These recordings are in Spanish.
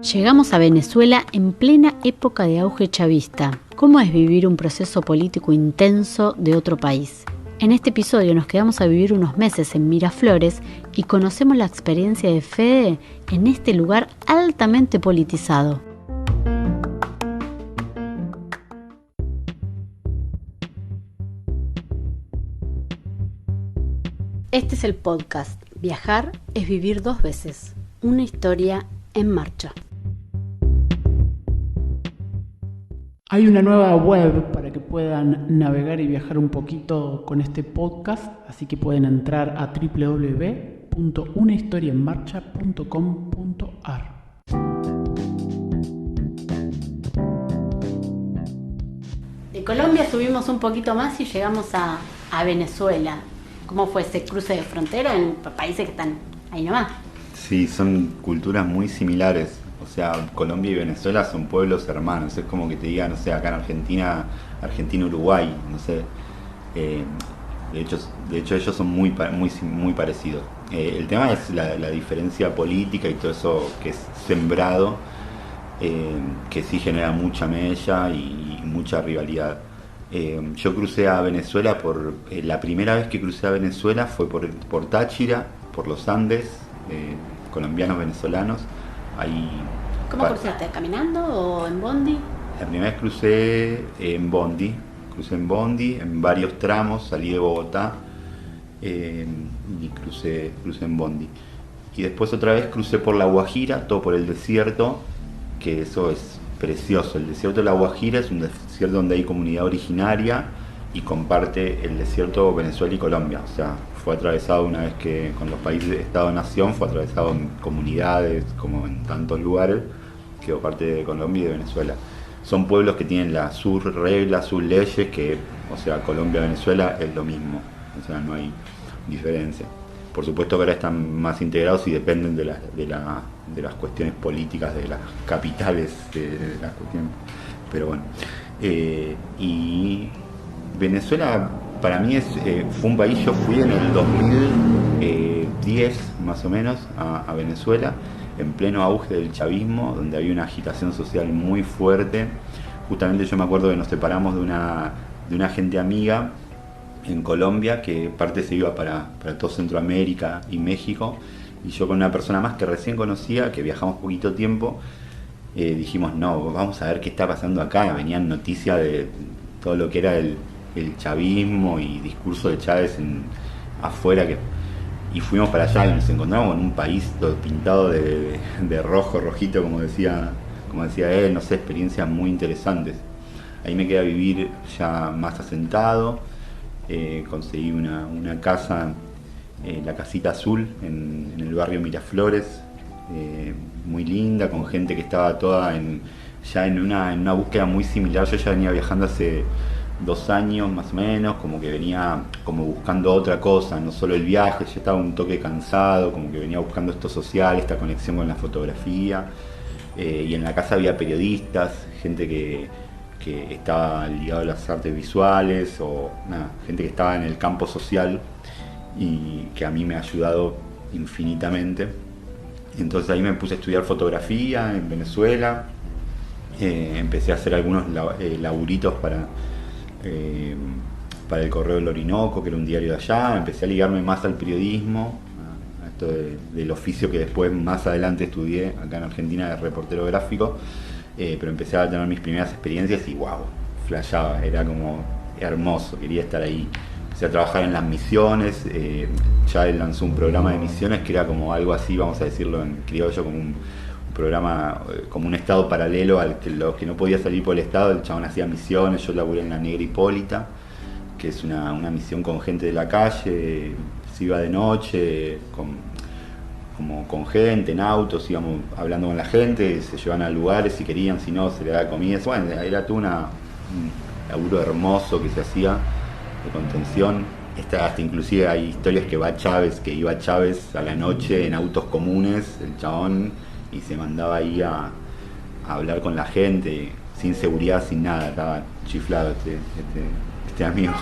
Llegamos a Venezuela en plena época de auge chavista. ¿Cómo es vivir un proceso político intenso de otro país? En este episodio nos quedamos a vivir unos meses en Miraflores y conocemos la experiencia de Fede en este lugar altamente politizado. Este es el podcast Viajar es vivir dos veces. Una historia en marcha. Hay una nueva web para que puedan navegar y viajar un poquito con este podcast, así que pueden entrar a www.unahistoriaenmarcha.com.ar. De Colombia subimos un poquito más y llegamos a Venezuela. ¿Cómo fue ese cruce de frontera en países que están ahí nomás? Sí, son culturas muy similares. O sea, Colombia y Venezuela son pueblos hermanos. Es como que te digan, no sé, acá en Argentina, Uruguay, no sé. De hecho ellos son muy parecidos. El tema es la diferencia política y todo eso que es sembrado, que sí genera mucha mella y mucha rivalidad. Yo crucé a Venezuela la primera vez que crucé a Venezuela fue por Táchira, por los Andes, colombianos, venezolanos. Ahí, ¿Cómo cruzaste? ¿Caminando o en bondi? La primera vez crucé en bondi, en varios tramos, salí de Bogotá y crucé en bondi. Y después otra vez crucé por La Guajira, todo por el desierto, que eso es precioso. El desierto de La Guajira es un desierto donde hay comunidad originaria y comparte el desierto Venezuela y Colombia. O sea, fue atravesado una vez que con los países de Estado-Nación, fue atravesado en comunidades, como en tantos lugares, quedó parte de Colombia y de Venezuela. Son pueblos que tienen sus reglas, sus leyes, que, o sea, Colombia y Venezuela es lo mismo, o sea, no hay diferencia. Por supuesto que ahora están más integrados y dependen de las cuestiones políticas de las capitales de las cuestiones. Pero bueno, y Venezuela para mí fue un país. Yo fui en el 2010 más o menos a Venezuela, en pleno auge del chavismo, donde había una agitación social muy fuerte. Justamente yo me acuerdo que nos separamos de una gente amiga en Colombia, que parte se iba para todo Centroamérica y México, y yo con una persona más que recién conocía, que viajamos poquito tiempo, dijimos, no, vamos a ver qué está pasando acá. Venían noticias de todo lo que era el chavismo y discurso de Chávez afuera, y fuimos para allá y nos encontramos en un país todo pintado de rojito, como decía él, no sé, experiencias muy interesantes. Ahí me quedé a vivir ya más asentado. Conseguí una casa, la Casita Azul, en el barrio Miraflores, muy linda, con gente que estaba toda ya en una búsqueda muy similar. Yo ya venía viajando hace 2 años más o menos, como que venía como buscando otra cosa, no solo el viaje. Yo estaba un toque cansado, como que venía buscando esto social, esta conexión con la fotografía, y en la casa había periodistas, gente que estaba ligado a las artes visuales, o nada, gente que estaba en el campo social y que a mí me ha ayudado infinitamente. Entonces ahí me puse a estudiar fotografía en Venezuela, empecé a hacer algunos laburitos para el Correo del Orinoco, que era un diario de allá. Empecé a ligarme más al periodismo, a esto del oficio que después más adelante estudié acá en Argentina, de reportero gráfico. Pero empecé a tener mis primeras experiencias y wow, flashaba, era como hermoso, quería estar ahí. Empecé a trabajar en las misiones. Ya él lanzó un programa de misiones que era como algo así, vamos a decirlo en criollo, como un programa, como un estado paralelo al que los que no podía salir por el estado, el chabón hacía misiones. Yo laburé en la Negra Hipólita, que es una misión con gente de la calle. Se iba de noche con gente en autos, íbamos hablando con la gente, se llevaban a lugares si querían, si no se le daba comida. Bueno, era todo un laburo hermoso que se hacía de contención. Hasta inclusive hay historias que iba Chávez a la noche en autos comunes, el chabón, y se mandaba ahí a hablar con la gente, sin seguridad, sin nada. Estaba chiflado este amigo.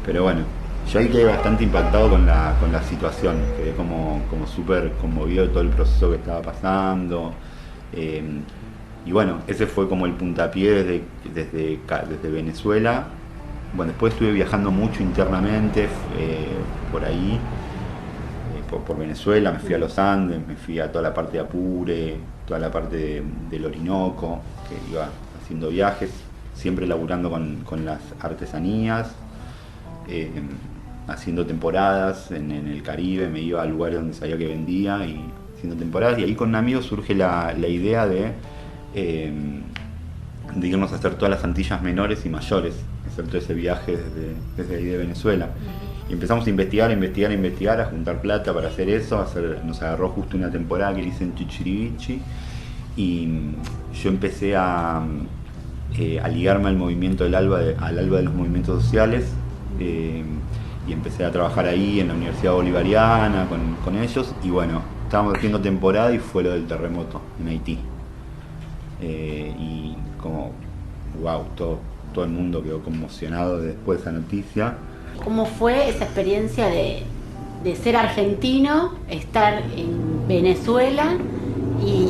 Pero bueno, yo ahí quedé bastante impactado con la situación, quedé como súper conmovido de todo el proceso que estaba pasando. Y bueno, ese fue como el puntapié desde Venezuela. Bueno, después estuve viajando mucho internamente por ahí, por Venezuela, me fui a los Andes, me fui a toda la parte de Apure, toda la parte del Orinoco, que iba haciendo viajes, siempre laburando con las artesanías, haciendo temporadas en el Caribe, me iba a lugares donde sabía que vendía y haciendo temporadas, y ahí con un amigo surge la idea de irnos a hacer todas las Antillas menores y mayores, hacer todo ese viaje desde ahí de Venezuela. Y empezamos a investigar, a juntar plata para hacer eso, nos agarró justo una temporada que hice en Chichirivichi, y yo empecé a ligarme al movimiento al alba de los movimientos sociales, y empecé a trabajar ahí en la Universidad Bolivariana con ellos, y bueno, estábamos haciendo temporada y fue lo del terremoto en Haití. Y como, wow, todo el mundo quedó conmocionado después de esa noticia. ¿Cómo fue esa experiencia de ser argentino, estar en Venezuela y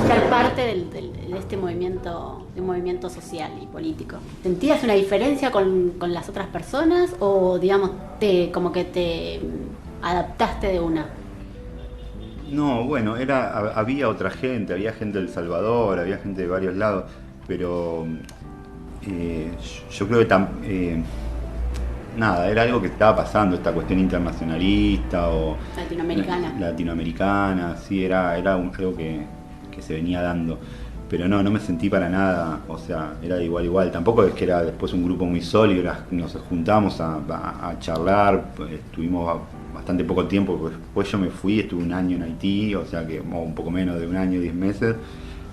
ser parte de este movimiento, de un movimiento social y político? ¿Sentías una diferencia con las otras personas o, digamos, como que te adaptaste de una? No, bueno, había otra gente, había gente del Salvador, había gente de varios lados, pero yo creo que nada, era algo que estaba pasando, esta cuestión internacionalista o latinoamericana, sí, era algo que se venía dando, pero no me sentí para nada, o sea, era de igual, tampoco es que era después un grupo muy sólido, nos juntamos a charlar, estuvimos bastante poco tiempo, porque después yo me fui, estuve un año en Haití, o sea que un poco menos de un año, 10 meses,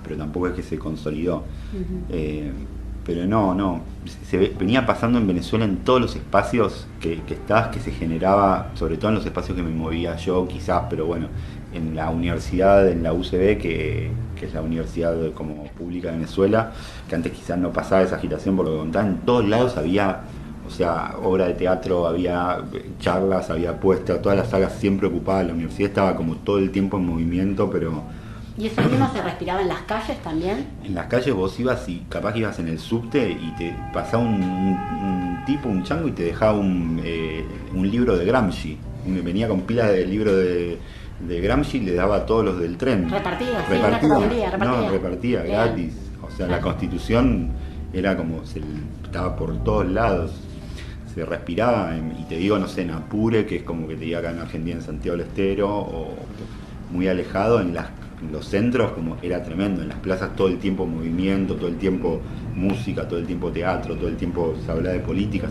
pero tampoco es que se consolidó. Uh-huh. Pero no, venía pasando en Venezuela en todos los espacios que se generaba, sobre todo en los espacios que me movía yo quizás, pero bueno, en la universidad, en la UCB, que es la universidad como pública de Venezuela, que antes quizás no pasaba esa agitación, por lo que contaba, en todos lados había, o sea, obra de teatro, había charlas, había puestas, todas las salas siempre ocupadas, la universidad estaba como todo el tiempo en movimiento, pero... ¿Y eso mismo se respiraba en las calles también? En las calles vos ibas y capaz que ibas en el subte y te pasaba un chango y te dejaba un libro de Gramsci. Venía con pilas de libro de Gramsci y le daba a todos los del tren. Repartía gratis. O sea, la Constitución era como, estaba por todos lados. Se respiraba, y te digo, no sé, en Apure, que es como que te diga acá en Argentina, en Santiago del Estero, o muy alejado, en los centros como era tremendo, en las plazas todo el tiempo movimiento, todo el tiempo música, todo el tiempo teatro, todo el tiempo se hablaba de política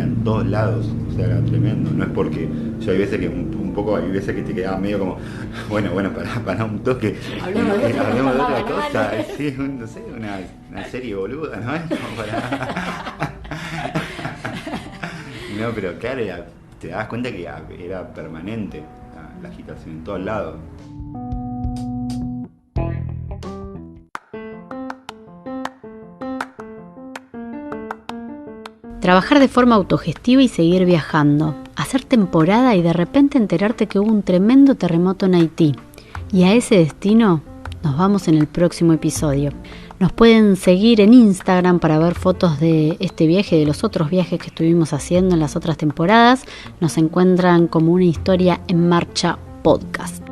en todos lados, o sea, era tremendo. No es porque yo hay veces que hay veces que te quedaba medio como, bueno, para un toque, hablemos de otra cosa, sí, no sé, una serie boluda, ¿no? No, pero claro, te das cuenta que era permanente la agitación en todos lados. Trabajar de forma autogestiva y seguir viajando, hacer temporada y de repente enterarte que hubo un tremendo terremoto en Haití. Y a ese destino nos vamos en el próximo episodio. Nos pueden seguir en Instagram para ver fotos de este viaje y de los otros viajes que estuvimos haciendo en las otras temporadas. Nos encuentran como Una Historia en Marcha podcast.